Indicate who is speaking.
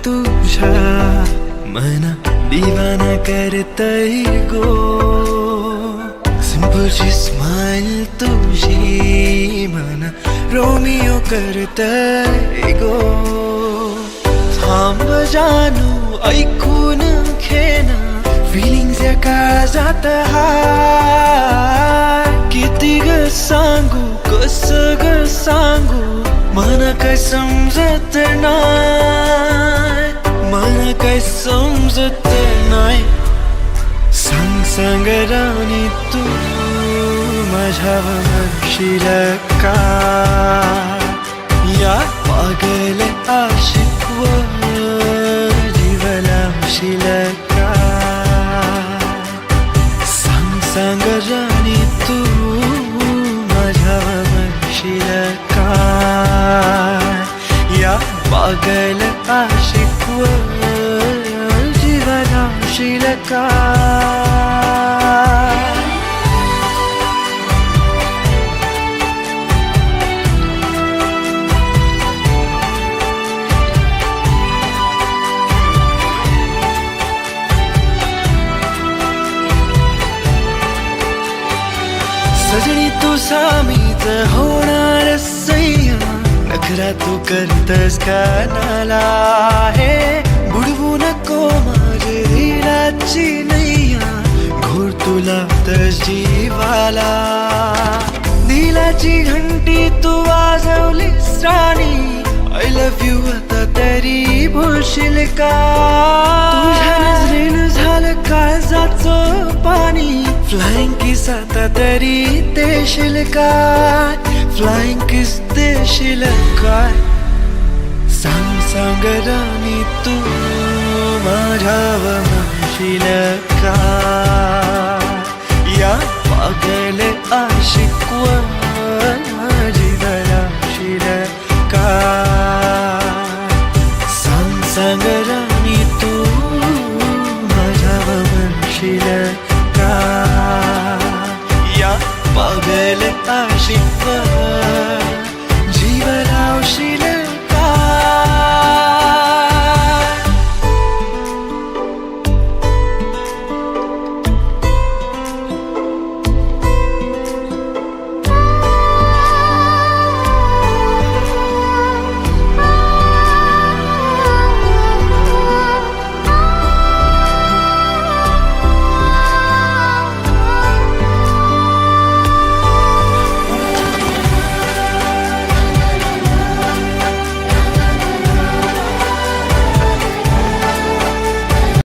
Speaker 1: तुझ्या मना दिवाना करतय गो. सिंपलची स्माइल तुझी मना रोमिओ करतय गो. थांब जानू ऐकून घेना फिलिंग्स या काळजात हाय. किती ग सांगू कस ग सांगू मला काय समजत नाय, मला काय समजत नाय. सांग सांग राणी तू माझ्यावर म्हणशील का या पागल आशिकवर जीव लावशील का. सांग सांग राणी तू माझ्यावर म्हणशील का या पागल आशिकवर जीव लावशील का. सजनी तू सामीच होणार सैया. नखरा तू करतस कानाला हे. बुडवू नको माझे दिलाची नैया. घोर तुला तस जीवाला. दिलाची घंटी तू वाजवलीस राणी. आय लव्ह यू आता तरी बोलशील का. तुझ्या नजरेनं झालं काळजाचं पाणी. फ्लाइंग किस आता तरी देशील काय. फ्लाइंग किस देशील काय. सांग सांग राणी तू माझ्यावर म्हणशील का या पागल आशिकवर जीव लावशील का. सांग सांग राणी तू माझ्यावर म्हणशील